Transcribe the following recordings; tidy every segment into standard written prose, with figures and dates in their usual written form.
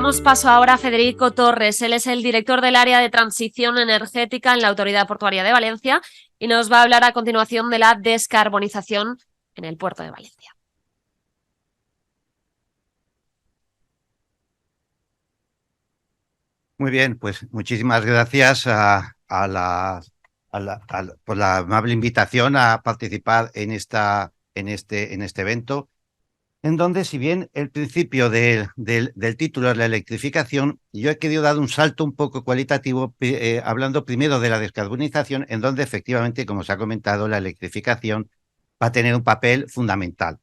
Damos paso ahora a Federico Torres. Él es el director del área de transición energética en la Autoridad Portuaria de Valencia y nos va a hablar a continuación de la descarbonización en el puerto de Valencia. Muy bien, pues muchísimas gracias por la amable invitación a participar en este evento, en donde, si bien el principio del título es la electrificación, yo he querido dar un salto un poco cualitativo, hablando primero de la descarbonización, en donde efectivamente, como se ha comentado, la electrificación va a tener un papel fundamental.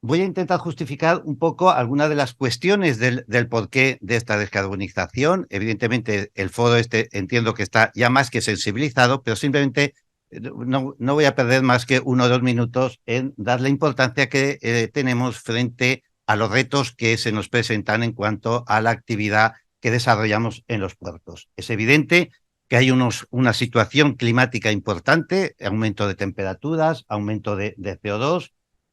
Voy a intentar justificar un poco algunas de las cuestiones del porqué de esta descarbonización. Evidentemente, el foro entiendo que está ya más que sensibilizado, pero simplemente no voy a perder más que 1 o 2 minutos en dar la importancia que tenemos frente a los retos que se nos presentan en cuanto a la actividad que desarrollamos en los puertos. Es evidente que hay una situación climática importante, aumento de temperaturas, aumento de CO2.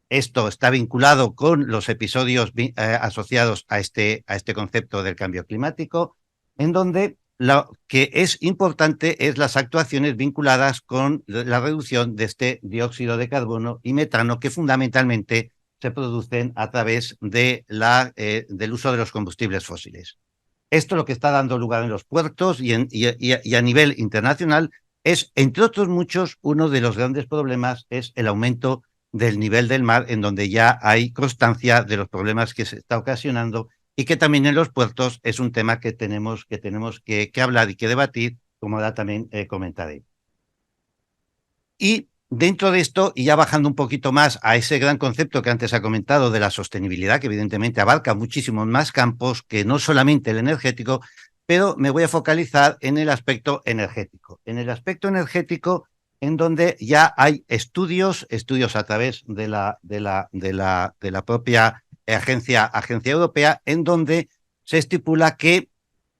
Esto está vinculado con los episodios asociados a este concepto del cambio climático, en donde lo que es importante es las actuaciones vinculadas con la reducción de este dióxido de carbono y metano, que fundamentalmente se producen a través del uso de los combustibles fósiles. Esto lo que está dando lugar en los puertos y a nivel internacional es, entre otros muchos, uno de los grandes problemas es el aumento del nivel del mar, en donde ya hay constancia de los problemas que se está ocasionando y que también en los puertos es un tema que tenemos que hablar y que debatir, como ahora también comentaré. Y dentro de esto, y ya bajando un poquito más a ese gran concepto que antes ha comentado de la sostenibilidad, que evidentemente abarca muchísimos más campos que no solamente el energético, pero me voy a focalizar en el aspecto energético. En el aspecto energético, en donde ya hay estudios a través de la propia agencia europea, en donde se estipula que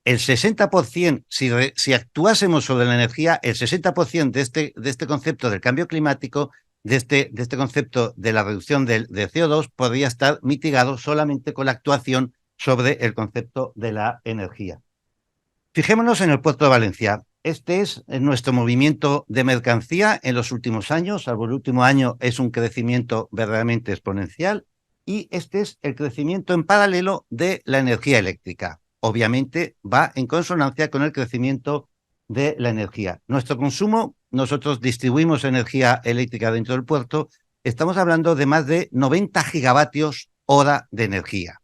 el 60%, si actuásemos sobre la energía, el 60% de este concepto del cambio climático, de este concepto de la reducción de CO2, podría estar mitigado solamente con la actuación sobre el concepto de la energía. Fijémonos en el puerto de Valencia. Este es nuestro movimiento de mercancía en los últimos años, salvo el último año es un crecimiento verdaderamente exponencial, y este es el crecimiento en paralelo de la energía eléctrica. Obviamente va en consonancia con el crecimiento de la energía. Nuestro consumo, nosotros distribuimos energía eléctrica dentro del puerto, estamos hablando de más de 90 gigavatios hora de energía.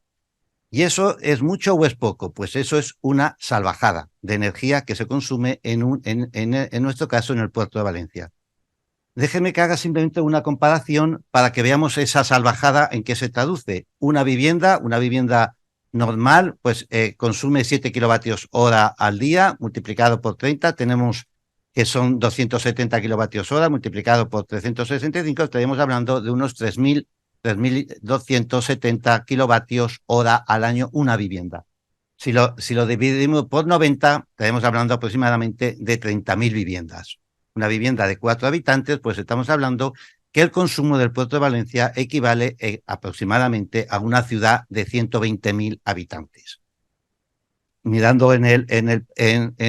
¿Y eso es mucho o es poco? Pues eso es una salvajada de energía que se consume en nuestro caso en el puerto de Valencia. Déjenme que haga simplemente una comparación para que veamos esa salvajada en qué se traduce. Una vivienda normal, pues consume 7 kilovatios hora al día, multiplicado por 30, tenemos que son 270 kilovatios hora, multiplicado por 365, estaríamos hablando de unos 3.270 kilovatios hora al año una vivienda. Si lo dividimos por 90, estaremos hablando aproximadamente de 30.000 viviendas. Una vivienda de 4 habitantes, pues estamos hablando que el consumo del puerto de Valencia equivale aproximadamente a una ciudad de 120.000 habitantes. Mirando en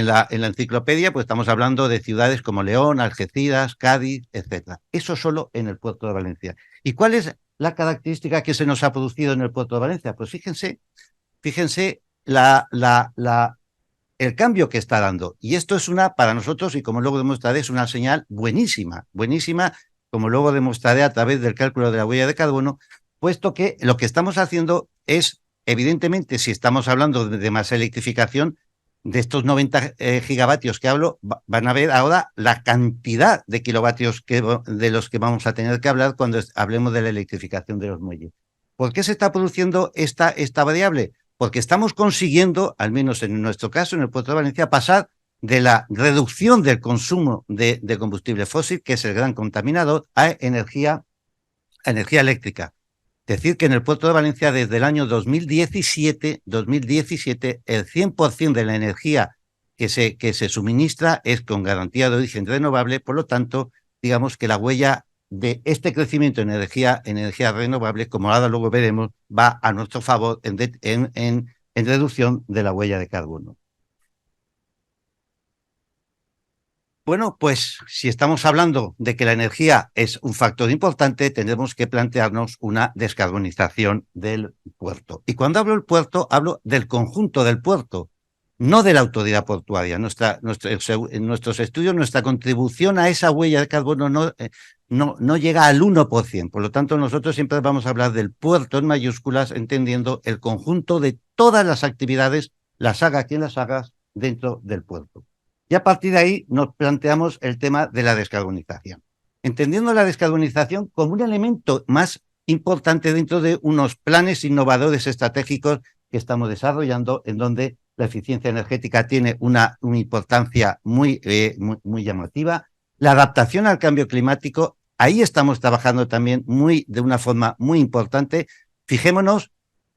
la enciclopedia, pues estamos hablando de ciudades como León, Algeciras, Cádiz, etc. Eso solo en el puerto de Valencia. ¿Y cuál es la característica que se nos ha producido en el puerto de Valencia? Pues fíjense el cambio que está dando. Y esto es para nosotros, y como luego demostraré, es una señal buenísima, como luego demostraré a través del cálculo de la huella de carbono, puesto que lo que estamos haciendo es, evidentemente, si estamos hablando de más electrificación, de estos 90 gigavatios que hablo, van a ver ahora la cantidad de kilovatios de los que vamos a tener que hablar cuando hablemos de la electrificación de los muelles. ¿Por qué se está produciendo esta variable? Porque estamos consiguiendo, al menos en nuestro caso, en el puerto de Valencia, pasar de la reducción del consumo de combustible fósil, que es el gran contaminador, a energía eléctrica. Decir que en el puerto de Valencia, desde el año 2017, el 100% de la energía que se suministra es con garantía de origen renovable. Por lo tanto, digamos que la huella de este crecimiento en energía renovable, como ahora luego veremos, va a nuestro favor en en reducción de la huella de carbono. Bueno, pues si estamos hablando de que la energía es un factor importante, tenemos que plantearnos una descarbonización del puerto. Y cuando hablo del puerto, hablo del conjunto del puerto, no de la autoridad portuaria. En nuestros estudios, nuestra contribución a esa huella de carbono no llega al 1%. Por lo tanto, nosotros siempre vamos a hablar del puerto en mayúsculas, entendiendo el conjunto de todas las actividades, las haga quien las haga, dentro del puerto. Y a partir de ahí nos planteamos el tema de la descarbonización, entendiendo la descarbonización como un elemento más importante dentro de unos planes innovadores estratégicos que estamos desarrollando, en donde la eficiencia energética tiene una importancia muy llamativa. La adaptación al cambio climático, ahí estamos trabajando también de una forma muy importante. Fijémonos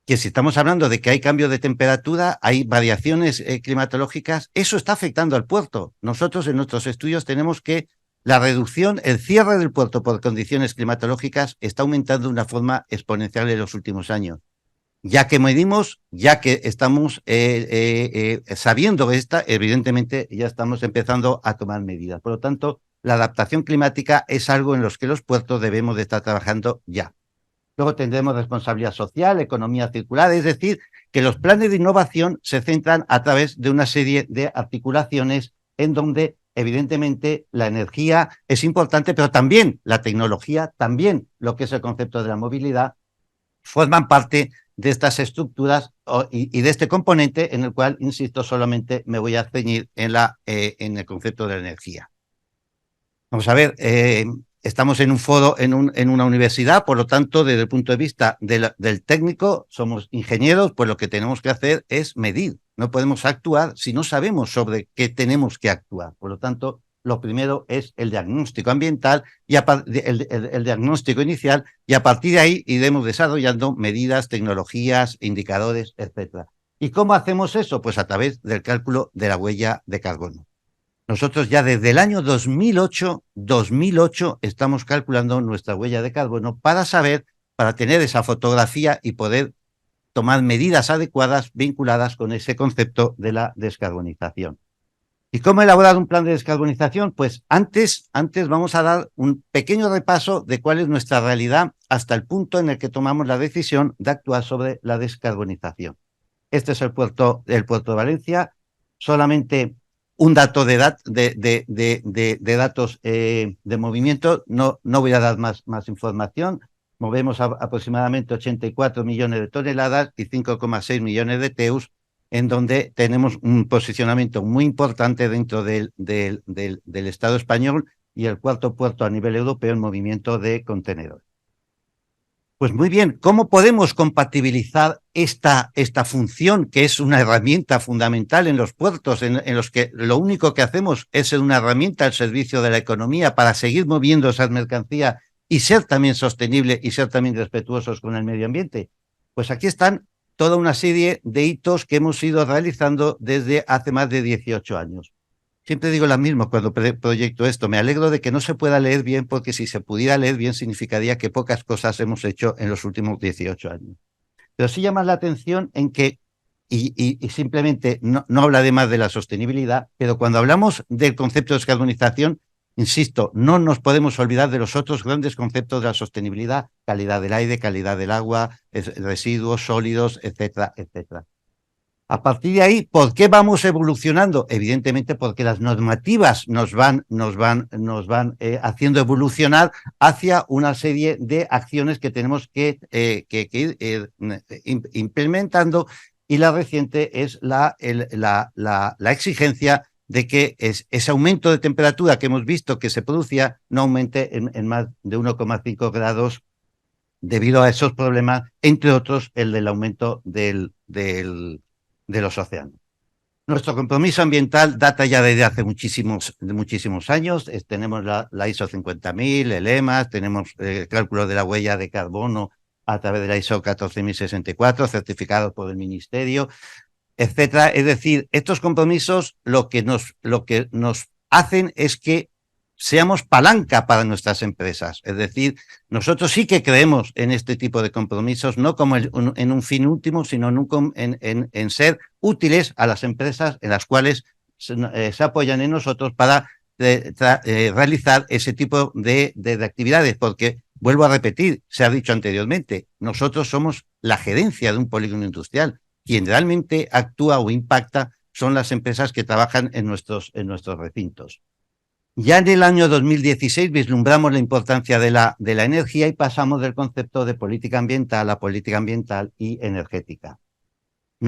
que si estamos hablando de que hay cambio de temperatura, hay variaciones climatológicas, eso está afectando al puerto. Nosotros en nuestros estudios tenemos que la reducción, el cierre del puerto por condiciones climatológicas está aumentando de una forma exponencial en los últimos años. Ya que medimos, ya que estamos sabiendo evidentemente ya estamos empezando a tomar medidas. Por lo tanto, la adaptación climática es algo en los que los puertos debemos de estar trabajando ya. Luego tendremos responsabilidad social, economía circular, es decir, que los planes de innovación se centran a través de una serie de articulaciones en donde, evidentemente, la energía es importante, pero también la tecnología, también lo que es el concepto de la movilidad, forman parte de estas estructuras y de este componente en el cual, insisto, solamente me voy a ceñir en el concepto de la energía. Vamos a ver, estamos en un foro, en una universidad, por lo tanto, desde el punto de vista del técnico, somos ingenieros, pues lo que tenemos que hacer es medir. No podemos actuar si no sabemos sobre qué tenemos que actuar. Por lo tanto, lo primero es el diagnóstico ambiental y el diagnóstico inicial, y a partir de ahí iremos desarrollando medidas, tecnologías, indicadores, etcétera. ¿Y cómo hacemos eso? Pues a través del cálculo de la huella de carbono. Nosotros ya desde el año 2008 estamos calculando nuestra huella de carbono para tener esa fotografía y poder tomar medidas adecuadas vinculadas con ese concepto de la descarbonización. ¿Y cómo elaborar un plan de descarbonización? Pues antes vamos a dar un pequeño repaso de cuál es nuestra realidad hasta el punto en el que tomamos la decisión de actuar sobre la descarbonización. Este es el puerto de Valencia. Solamente un dato de datos de movimiento, no voy a dar más información. Movemos aproximadamente 84 millones de toneladas y 5,6 millones de TEUs, en donde tenemos un posicionamiento muy importante dentro del Estado español y el cuarto puerto a nivel europeo en movimiento de contenedores. Pues muy bien, ¿cómo podemos compatibilizar esta función, que es una herramienta fundamental en los puertos, en los que lo único que hacemos es ser una herramienta al servicio de la economía para seguir moviendo esas mercancías y ser también sostenible y ser también respetuosos con el medio ambiente? Pues aquí están toda una serie de hitos que hemos ido realizando desde hace más de 18 años. Siempre digo lo mismo cuando proyecto esto. Me alegro de que no se pueda leer bien, porque si se pudiera leer bien significaría que pocas cosas hemos hecho en los últimos 18 años. Pero sí llama la atención en que, y simplemente no hablaré más de la sostenibilidad, pero cuando hablamos del concepto de descarbonización, insisto, no nos podemos olvidar de los otros grandes conceptos de la sostenibilidad: calidad del aire, calidad del agua, residuos sólidos, etcétera, etcétera. A partir de ahí, ¿por qué vamos evolucionando? Evidentemente porque las normativas nos van haciendo evolucionar hacia una serie de acciones que tenemos que ir implementando, y la reciente es la exigencia de que ese aumento de temperatura que hemos visto que se producía no aumente en más de 1,5 grados debido a esos problemas, entre otros el del aumento de los océanos. Nuestro compromiso ambiental data ya desde hace muchísimos años. Tenemos la ISO 50000, el EMAS, tenemos el cálculo de la huella de carbono a través de la ISO 14064, certificado por el Ministerio, etcétera. Es decir, estos compromisos lo que nos hacen es que seamos palanca para nuestras empresas. Es decir, nosotros sí que creemos en este tipo de compromisos, no como en un fin último, sino en ser útiles a las empresas en las cuales se apoyan en nosotros para realizar ese tipo de actividades, porque, vuelvo a repetir, se ha dicho anteriormente, nosotros somos la gerencia de un polígono industrial. Quien realmente actúa o impacta son las empresas que trabajan en nuestros recintos. Ya en el año 2016 vislumbramos la importancia de la energía y pasamos del concepto de política ambiental a política ambiental y energética. En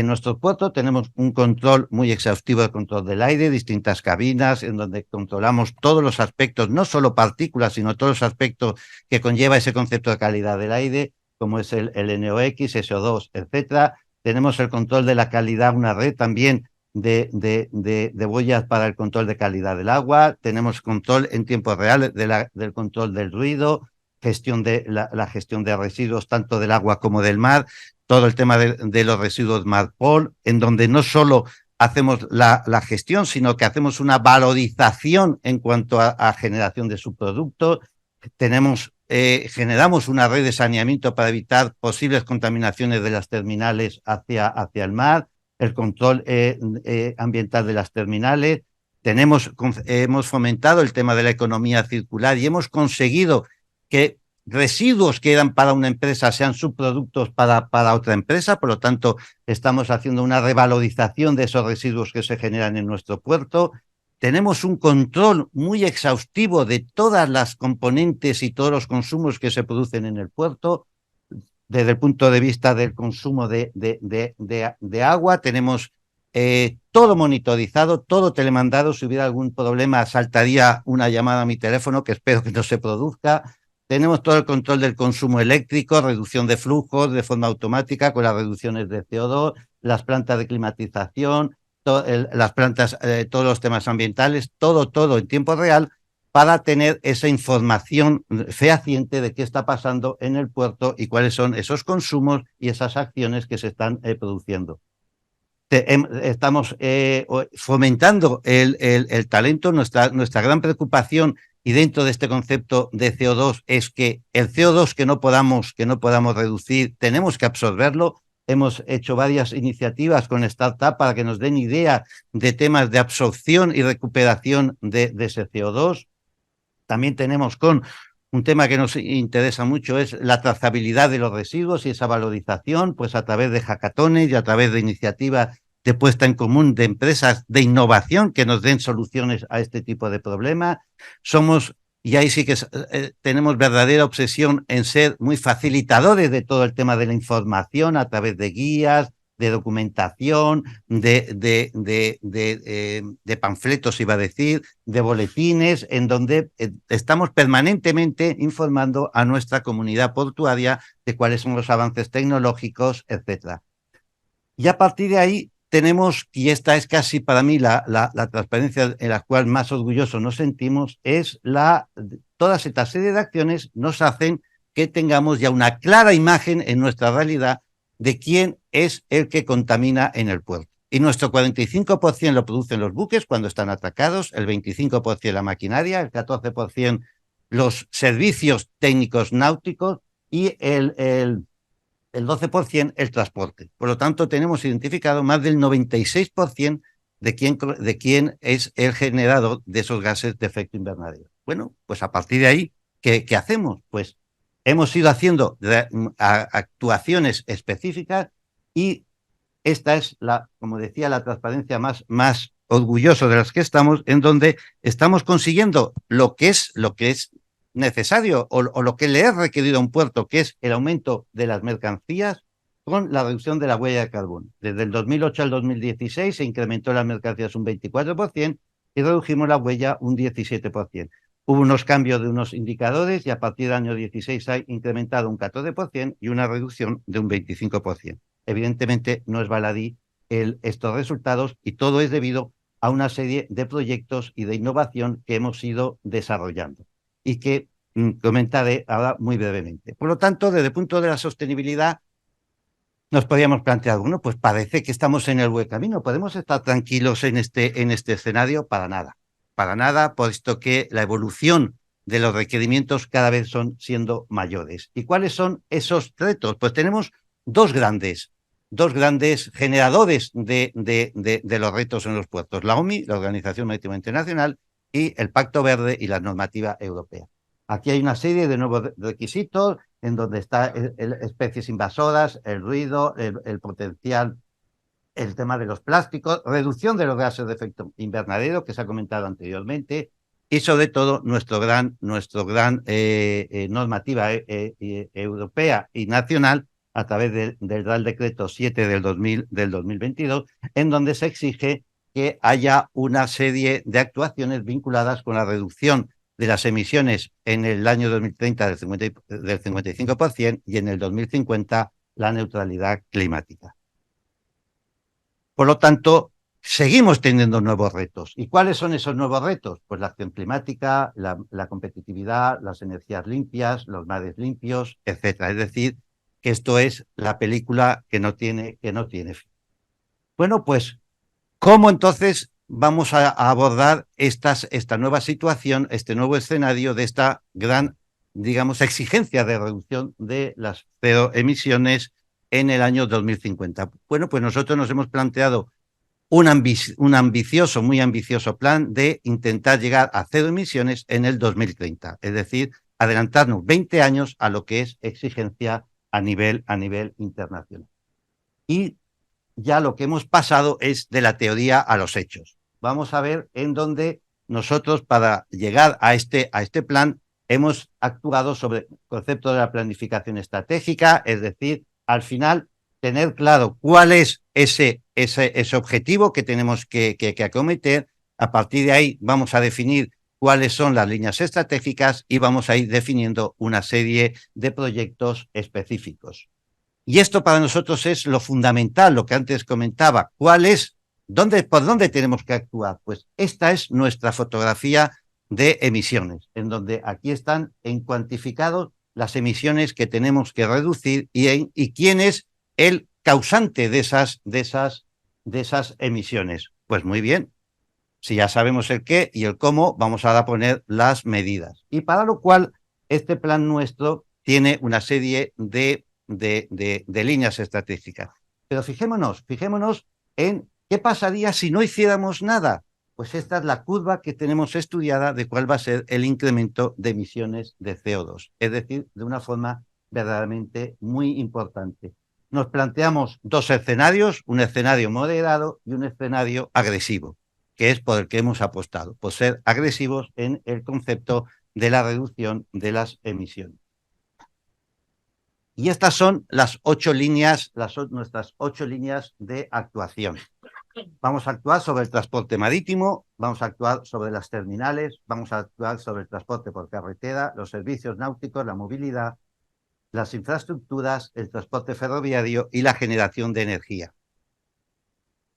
nuestro puerto tenemos un control muy exhaustivo de control del aire, distintas cabinas en donde controlamos todos los aspectos, no solo partículas, sino todos los aspectos que conlleva ese concepto de calidad del aire, como es el NOx, SO2, etcétera. Tenemos el control de la calidad, una red también de boyas para el control de calidad del agua. Tenemos control en tiempo real del control del ruido, la gestión de residuos tanto del agua como del mar, todo el tema de los residuos MARPOL, en donde no solo hacemos la gestión, sino que hacemos una valorización en cuanto a generación de subproductos. Generamos una red de saneamiento para evitar posibles contaminaciones de las terminales hacia el mar, el control ambiental de las terminales. Hemos fomentado el tema de la economía circular y hemos conseguido que residuos que eran para una empresa sean subproductos para otra empresa. Por lo tanto, estamos haciendo una revalorización de esos residuos que se generan en nuestro puerto. Tenemos un control muy exhaustivo de todas las componentes y todos los consumos que se producen en el puerto. Desde el punto de vista del consumo de agua, tenemos todo monitorizado, todo telemandado. Si hubiera algún problema, saltaría una llamada a mi teléfono, que espero que no se produzca. Tenemos todo el control del consumo eléctrico, reducción de flujos de forma automática con las reducciones de CO2, las plantas de climatización, las plantas, todos los temas ambientales, todo en tiempo real, para tener esa información fehaciente de qué está pasando en el puerto y cuáles son esos consumos y esas acciones que se están produciendo. Estamos fomentando el talento. Nuestra gran preocupación, y dentro de este concepto de CO2, es que el CO2 que no podamos reducir, tenemos que absorberlo. Hemos hecho varias iniciativas con startup para que nos den idea de temas de absorción y recuperación de ese CO2. También tenemos con un tema que nos interesa mucho, es la trazabilidad de los residuos y esa valorización, pues a través de hackatones y a través de iniciativas de puesta en común de empresas de innovación que nos den soluciones a este tipo de problemas. Y ahí sí que tenemos verdadera obsesión en ser muy facilitadores de todo el tema de la información a través de guías, de documentación, de panfletos, iba a decir, de boletines, en donde estamos permanentemente informando a nuestra comunidad portuaria de cuáles son los avances tecnológicos, etcétera. Y a partir de ahí tenemos, y esta es casi para mí la transparencia en la cual más orgullosos nos sentimos, es toda esta serie de acciones nos hacen que tengamos ya una clara imagen en nuestra realidad de quién es el que contamina en el puerto. Y nuestro 45% lo producen los buques cuando están atracados, el 25% la maquinaria, el 14% los servicios técnicos náuticos y el 12% el transporte. Por lo tanto, tenemos identificado más del 96% de quién es el generador de esos gases de efecto invernadero. Bueno, pues a partir de ahí, ¿qué hacemos? Pues hemos ido haciendo actuaciones específicas y esta es, como decía, la transparencia más orgulloso de las que estamos, en donde estamos consiguiendo lo que es necesario o lo que le es requerido a un puerto, que es el aumento de las mercancías con la reducción de la huella de carbono. Desde el 2008 al 2016 se incrementó las mercancías un 24% y redujimos la huella un 17%. Hubo unos cambios de unos indicadores y a partir del año 16 ha incrementado un 14% y una reducción de un 25%. Evidentemente no es baladí estos resultados y todo es debido a una serie de proyectos y de innovación que hemos ido desarrollando y que comentaré ahora muy brevemente. Por lo tanto, desde el punto de la sostenibilidad, nos podríamos plantear, bueno, pues parece que estamos en el buen camino. ¿Podemos estar tranquilos en este escenario? Para nada. para nada, puesto que la evolución de los requerimientos cada vez son siendo mayores. ¿Y cuáles son esos retos? Pues tenemos dos grandes generadores de los retos en los puertos: la OMI, la Organización Marítima Internacional, y el Pacto Verde y la normativa europea. Aquí hay una serie de nuevos requisitos en donde está especies invasoras, el ruido, el potencial, el tema de los plásticos, reducción de los gases de efecto invernadero que se ha comentado anteriormente, y sobre todo nuestro gran normativa europea y nacional a través del Real Decreto 7 del 2022, en donde se exige que haya una serie de actuaciones vinculadas con la reducción de las emisiones en el año 2030 del 55% y en el 2050 la neutralidad climática. Por lo tanto, seguimos teniendo nuevos retos. ¿Y cuáles son esos nuevos retos? Pues la acción climática, la competitividad, las energías limpias, los mares limpios, etcétera. Es decir, que esto es la película que no tiene fin. Bueno, pues, ¿cómo entonces vamos a abordar esta nueva situación, este nuevo escenario de esta gran, digamos, exigencia de reducción de las cero emisiones en el año 2050? Bueno, pues nosotros nos hemos planteado un muy ambicioso plan de intentar llegar a cero emisiones en el 2030, es decir, adelantarnos 20 años a lo que es exigencia a nivel internacional. Y ya lo que hemos pasado es de la teoría a los hechos. Vamos a ver en dónde nosotros, para llegar a este plan, hemos actuado sobre el concepto de la planificación estratégica, es decir, al final tener claro cuál es ese objetivo que tenemos que acometer. A partir de ahí vamos a definir cuáles son las líneas estratégicas y vamos a ir definiendo una serie de proyectos específicos. Y esto para nosotros es lo fundamental, lo que antes comentaba. ¿Por dónde tenemos que actuar? Pues esta es nuestra fotografía de emisiones, en donde aquí están cuantificados las emisiones que tenemos que reducir y quién es el causante de esas emisiones. Pues muy bien, si ya sabemos el qué y el cómo, vamos a poner las medidas. Y para lo cual, este plan nuestro tiene una serie de líneas estratégicas. Pero fijémonos en qué pasaría si no hiciéramos nada. Pues esta es la curva que tenemos estudiada de cuál va a ser el incremento de emisiones de CO2. Es decir, de una forma verdaderamente muy importante. Nos planteamos dos escenarios, un escenario moderado y un escenario agresivo, que es por el que hemos apostado, por ser agresivos en el concepto de la reducción de las emisiones. Y estas son las nuestras 8 líneas de actuación. Vamos a actuar sobre el transporte marítimo, vamos a actuar sobre las terminales, vamos a actuar sobre el transporte por carretera, los servicios náuticos, la movilidad, las infraestructuras, el transporte ferroviario y la generación de energía.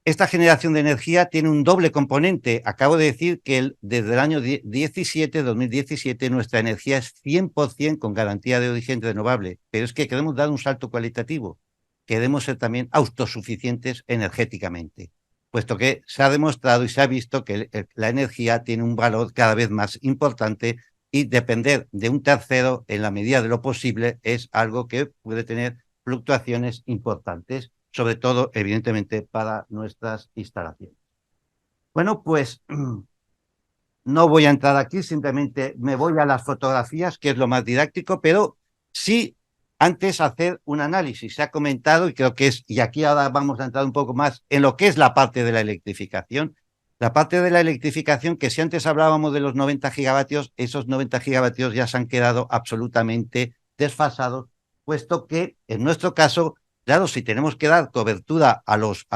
Esta generación de energía tiene un doble componente. Acabo de decir que desde el año 2017, nuestra energía es 100% con garantía de origen renovable, pero es que queremos dar un salto cualitativo. Queremos ser también autosuficientes energéticamente, puesto que se ha demostrado y se ha visto que la energía tiene un valor cada vez más importante y depender de un tercero en la medida de lo posible es algo que puede tener fluctuaciones importantes, sobre todo, evidentemente, para nuestras instalaciones. Bueno, pues no voy a entrar aquí, simplemente me voy a las fotografías, que es lo más didáctico, pero sí antes hacer un análisis. Se ha comentado, y creo que y aquí ahora vamos a entrar un poco más en lo que es la parte de la electrificación. La parte de la electrificación, que si antes hablábamos de los 90 gigavatios, esos 90 gigavatios ya se han quedado absolutamente desfasados, puesto que en nuestro caso, claro, si tenemos que dar cobertura a los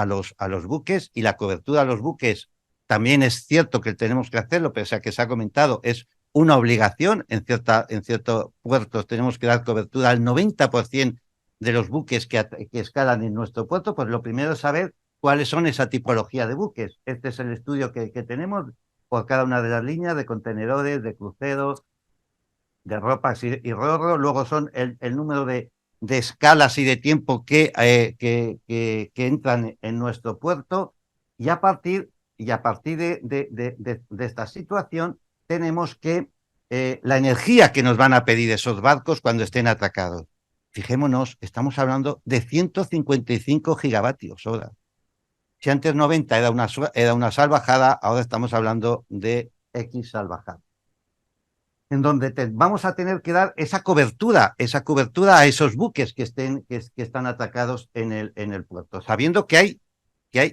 buques, y la cobertura a los buques también es cierto que tenemos que hacerlo, pese a que se ha comentado, es una obligación. En ciertos puertos tenemos que dar cobertura al 90% de los buques que escalan en nuestro puerto. Pues lo primero es saber cuáles son esa tipología de buques. Este es el estudio que tenemos por cada una de las líneas de contenedores, de cruceros, de ropas y ro-ro. Luego son el número de escalas y de tiempo que entran en nuestro puerto, y a partir y a partir de esta situación tenemos que la energía que nos van a pedir esos barcos cuando estén atracados. Fijémonos, estamos hablando de 155 gigavatios hora. Si antes 90 era una salvajada, ahora estamos hablando de X salvajada. En donde vamos a tener que dar esa cobertura a esos buques que están atracados en el puerto, sabiendo que hay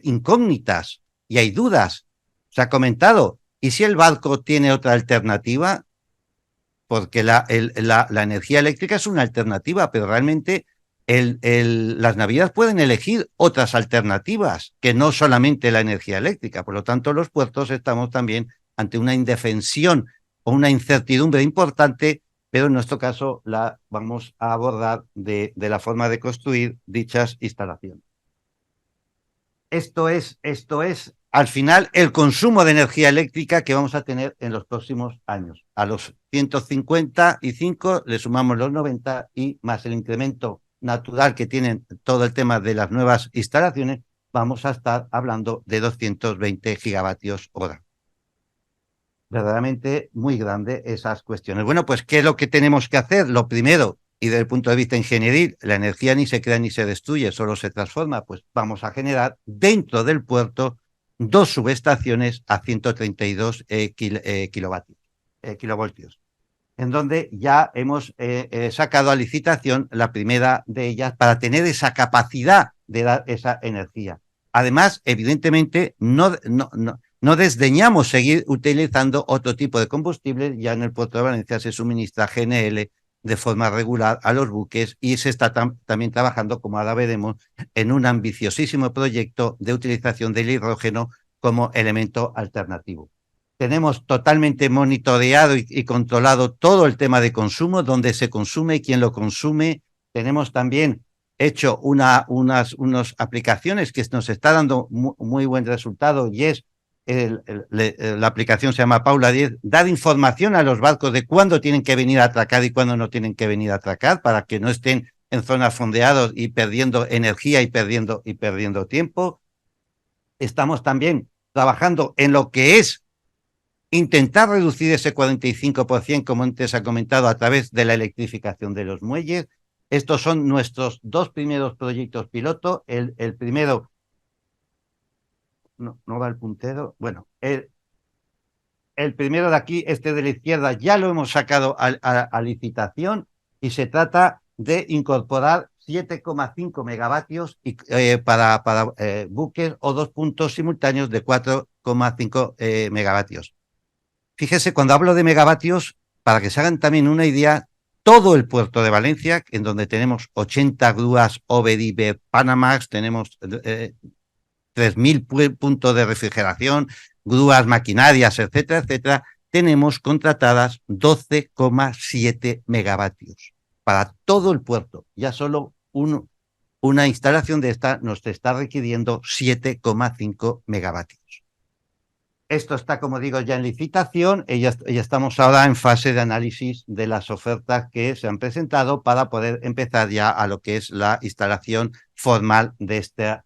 incógnitas y hay dudas. Se ha comentado, ¿y si el barco tiene otra alternativa? Porque la energía eléctrica es una alternativa, pero realmente las navieras pueden elegir otras alternativas que no solamente la energía eléctrica. Por lo tanto, los puertos estamos también ante una indefensión o una incertidumbre importante, pero en nuestro caso la vamos a abordar de la forma de construir dichas instalaciones. Esto es, al final, el consumo de energía eléctrica que vamos a tener en los próximos años. A los 155 le sumamos los 90 y más el incremento natural que tienen todo el tema de las nuevas instalaciones, vamos a estar hablando de 220 gigavatios hora. Verdaderamente muy grande esas cuestiones. Bueno, pues, ¿qué es lo que tenemos que hacer? Lo primero, y desde el punto de vista ingenieril, la energía ni se crea ni se destruye, solo se transforma, pues vamos a generar dentro del puerto 2 subestaciones a 132 kilovoltios, en donde ya hemos sacado a licitación la primera de ellas para tener esa capacidad de dar esa energía. Además, evidentemente, no desdeñamos seguir utilizando otro tipo de combustible. Ya en el puerto de Valencia se suministra GNL de forma regular a los buques y se está también trabajando, como ahora veremos, en un ambiciosísimo proyecto de utilización del hidrógeno como elemento alternativo. Tenemos totalmente monitoreado y controlado todo el tema de consumo, dónde se consume y quién lo consume. Tenemos también hecho unas aplicaciones que nos está dando muy buen resultado, y es la aplicación se llama Paula 10, dar información a los barcos de cuándo tienen que venir a atracar y cuándo no tienen que venir a atracar, para que no estén en zonas fondeados y perdiendo energía y perdiendo tiempo. Estamos también trabajando en lo que es intentar reducir ese 45%, como antes ha comentado, a través de la electrificación de los muelles. Estos son nuestros 2 primeros proyectos piloto. El primero, no va el puntero, bueno, el primero de aquí, de la izquierda, ya lo hemos sacado a licitación, y se trata de incorporar 7,5 megavatios para buques o 2 puntos simultáneos de 4,5 megavatios. Fíjese, cuando hablo de megavatios, para que se hagan también una idea, todo el puerto de Valencia, en donde tenemos 80 grúas Obedive Panamax, tenemos 3.000 puntos de refrigeración, grúas, maquinarias, etcétera, etcétera, tenemos contratadas 12,7 megavatios para todo el puerto. Ya solo una instalación de esta nos está requiriendo 7,5 megavatios. Esto está, como digo, ya en licitación, y ya estamos ahora en fase de análisis de las ofertas que se han presentado para poder empezar ya a lo que es la instalación formal de este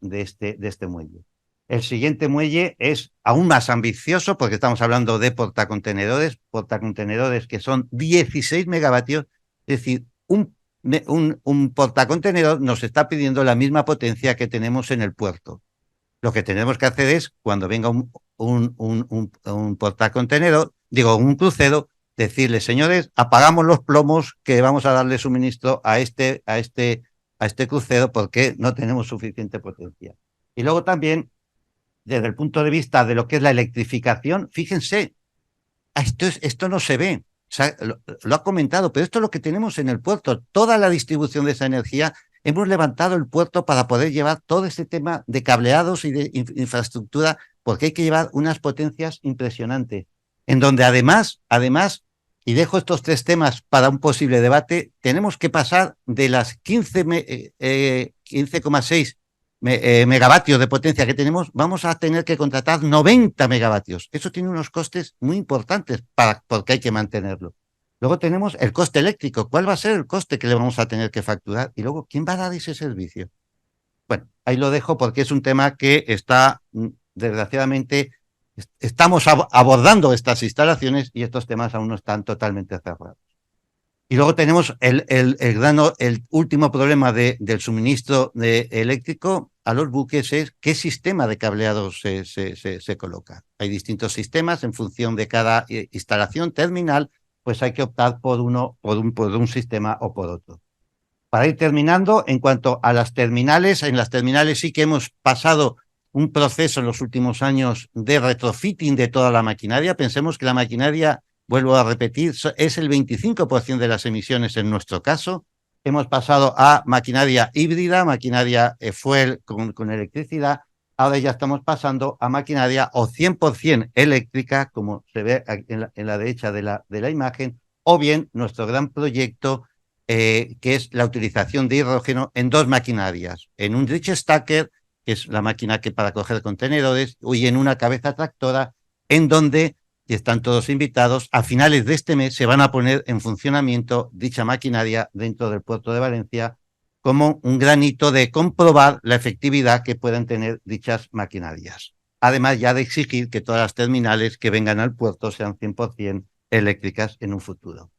muelle. El siguiente muelle es aún más ambicioso, porque estamos hablando de portacontenedores que son 16 megavatios, es decir, un portacontenedor nos está pidiendo la misma potencia que tenemos en el puerto. Lo que tenemos que hacer es, cuando venga un portacontenedor, un crucero, decirle: señores, apagamos los plomos que vamos a darle suministro a este crucero porque no tenemos suficiente potencia. Y luego también, desde el punto de vista de lo que es la electrificación, fíjense, esto no se ve, o sea, lo ha comentado, pero esto es lo que tenemos en el puerto, toda la distribución de esa energía. Hemos levantado el puerto para poder llevar todo ese tema de cableados y de infraestructura, porque hay que llevar unas potencias impresionantes, en donde además, y dejo estos 3 temas para un posible debate, tenemos que pasar de las 15,6 megavatios de potencia que tenemos, vamos a tener que contratar 90 megavatios. Eso tiene unos costes muy importantes porque hay que mantenerlo. Luego tenemos el coste eléctrico. ¿Cuál va a ser el coste que le vamos a tener que facturar? Y luego, ¿quién va a dar ese servicio? Bueno, ahí lo dejo porque es un tema que está, desgraciadamente, Estamos abordando estas instalaciones y estos temas aún no están totalmente cerrados. Y luego tenemos el último problema del suministro eléctrico a los buques es qué sistema de cableado se coloca. Hay distintos sistemas en función de cada instalación terminal, pues hay que optar por un sistema o por otro. Para ir terminando, en cuanto a las terminales, en las terminales sí que hemos pasado un proceso en los últimos años de retrofitting de toda la maquinaria. Pensemos que la maquinaria, vuelvo a repetir, es el 25% de las emisiones en nuestro caso. Hemos pasado a maquinaria híbrida, maquinaria fuel con electricidad. Ahora ya estamos pasando a maquinaria o 100% eléctrica, como se ve en la derecha de la imagen, o bien nuestro gran proyecto que es la utilización de hidrógeno en dos maquinarias, en un reach stacker, que es la máquina que para coger contenedores, y en una cabeza tractora, en donde, y están todos invitados, a finales de este mes se van a poner en funcionamiento dicha maquinaria dentro del puerto de Valencia como un gran hito de comprobar la efectividad que pueden tener dichas maquinarias. Además ya de exigir que todas las terminales que vengan al puerto sean 100% eléctricas en un futuro.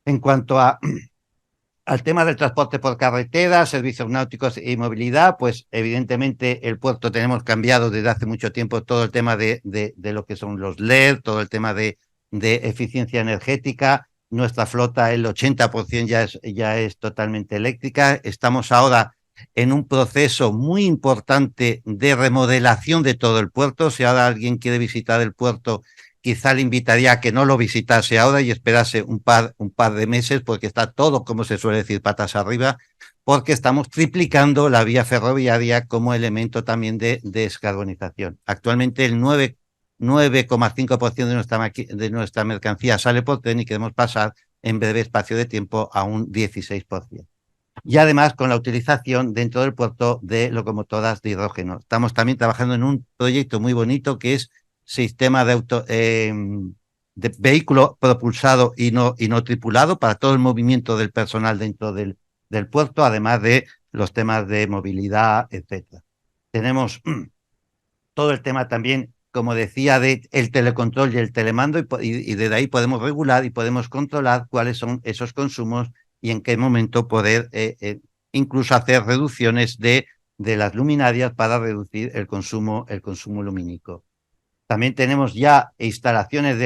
En cuanto al tema del transporte por carretera, servicios náuticos y movilidad, pues evidentemente el puerto tenemos cambiado desde hace mucho tiempo todo el tema de lo que son los LED, todo el tema de eficiencia energética. Nuestra flota, el 80% ya es totalmente eléctrica. Estamos ahora en un proceso muy importante de remodelación de todo el puerto. Si ahora alguien quiere visitar el puerto, quizá le invitaría a que no lo visitase ahora y esperase un par de meses, porque está todo, como se suele decir, patas arriba, porque estamos triplicando la vía ferroviaria como elemento también de descarbonización. Actualmente el 9,5% de nuestra mercancía sale por tren y queremos pasar en breve espacio de tiempo a un 16%. Y además con la utilización dentro del puerto de locomotoras de hidrógeno. Estamos también trabajando en un proyecto muy bonito que es sistema de vehículo propulsado y no tripulado para todo el movimiento del personal dentro del puerto, además de los temas de movilidad, etcétera. Tenemos todo el tema también, como decía, de el telecontrol y el telemando, y desde ahí podemos regular y podemos controlar cuáles son esos consumos y en qué momento poder incluso hacer reducciones de las luminarias para reducir el consumo lumínico. También tenemos ya instalaciones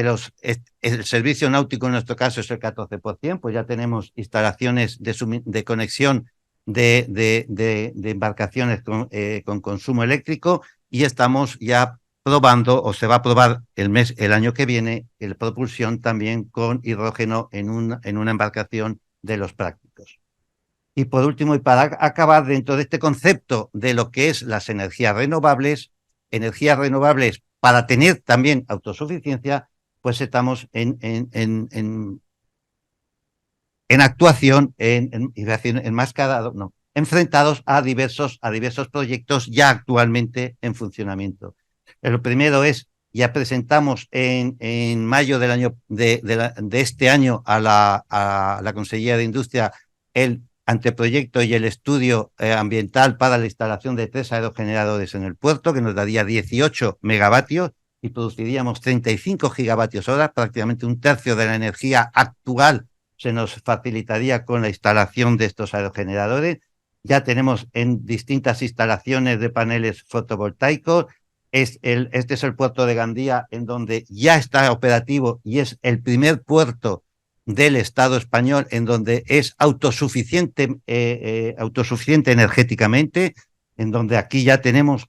el servicio náutico en nuestro caso es el 14%, pues ya tenemos instalaciones de conexión de embarcaciones con consumo eléctrico y estamos ya probando, o se va a probar el año que viene, la propulsión también con hidrógeno en una embarcación de los prácticos. Y por último, y para acabar, dentro de este concepto de lo que es las energías renovables para tener también autosuficiencia, pues estamos en actuación, enfrentados a diversos proyectos ya actualmente en funcionamiento. Lo primero es, ya presentamos en mayo de este año a la Consellería de Industria el anteproyecto y el estudio ambiental para la instalación de 3 aerogeneradores en el puerto, que nos daría 18 megavatios y produciríamos 35 gigavatios hora, prácticamente un tercio de la energía actual se nos facilitaría con la instalación de estos aerogeneradores. Ya tenemos en distintas instalaciones de paneles fotovoltaicos. Este es el puerto de Gandía, en donde ya está operativo y es el primer puerto del Estado español en donde es autosuficiente energéticamente, en donde aquí ya tenemos,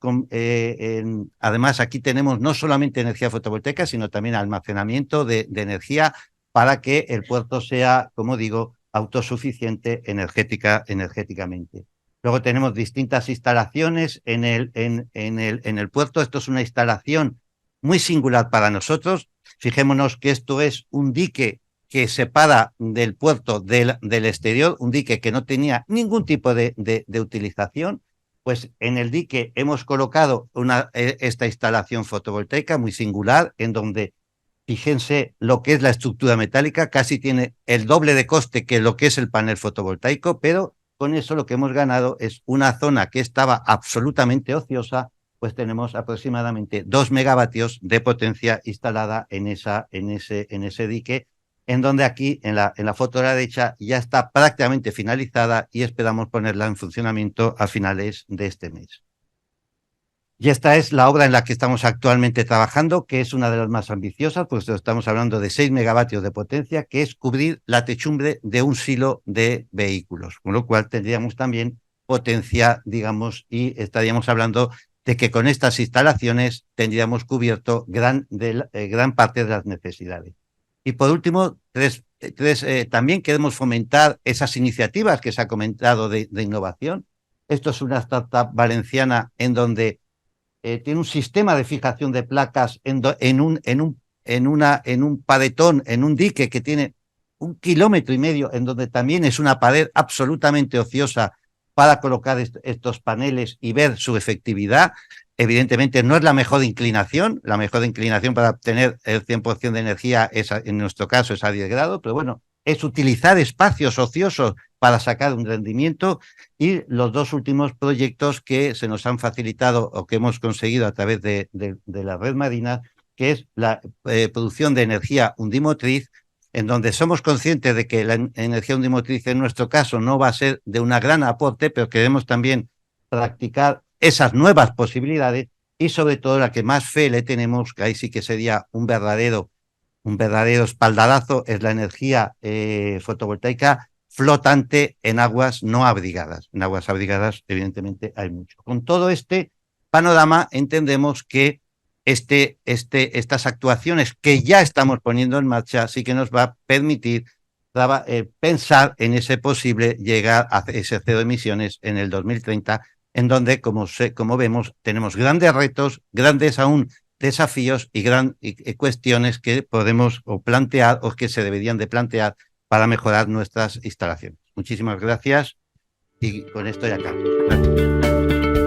además aquí tenemos no solamente energía fotovoltaica, sino también almacenamiento de energía para que el puerto sea, como digo, autosuficiente energéticamente. Luego tenemos distintas instalaciones en el puerto. Esto es una instalación muy singular para nosotros. Fijémonos que esto es un dique que separa del puerto del exterior, un dique que no tenía ningún tipo de utilización. Pues en el dique hemos colocado esta instalación fotovoltaica muy singular, en donde, fíjense lo que es la estructura metálica, casi tiene el doble de coste que lo que es el panel fotovoltaico, pero con eso lo que hemos ganado es una zona que estaba absolutamente ociosa, pues tenemos aproximadamente 2 megavatios de potencia instalada en ese dique, en donde aquí, en la foto de la derecha, ya está prácticamente finalizada y esperamos ponerla en funcionamiento a finales de este mes. Y esta es la obra en la que estamos actualmente trabajando, que es una de las más ambiciosas, pues estamos hablando de 6 megavatios de potencia, que es cubrir la techumbre de un silo de vehículos, con lo cual tendríamos también potencia, digamos, y estaríamos hablando de que con estas instalaciones tendríamos cubierto gran parte de las necesidades. Y por último, también queremos fomentar esas iniciativas que se ha comentado de innovación. Esto es una startup valenciana en donde tiene un sistema de fijación de placas en un paredón, en un dique que tiene 1,5 kilómetros, en donde también es una pared absolutamente ociosa para colocar estos paneles y ver su efectividad. Evidentemente no es la mejor inclinación para obtener el 100% de energía en nuestro caso es a 10 grados, pero bueno, es utilizar espacios ociosos para sacar un rendimiento. Y los dos últimos proyectos que se nos han facilitado o que hemos conseguido a través de la red marina, que es la producción de energía undimotriz, en donde somos conscientes de que la energía undimotriz en nuestro caso no va a ser de una gran aporte, pero queremos también practicar esas nuevas posibilidades y sobre todo la que más fe le tenemos, que ahí sí que sería un verdadero espaldarazo, es la energía fotovoltaica flotante en aguas no abrigadas. En aguas abrigadas, evidentemente, hay mucho. Con todo este panorama, entendemos que estas actuaciones que ya estamos poniendo en marcha sí que nos va a permitir pensar en ese posible llegar a ese cero emisiones en el 2030, en donde, como vemos, tenemos grandes retos, grandes aún desafíos y cuestiones que podemos plantear o que se deberían de plantear para mejorar nuestras instalaciones. Muchísimas gracias y con esto ya acabo. Gracias.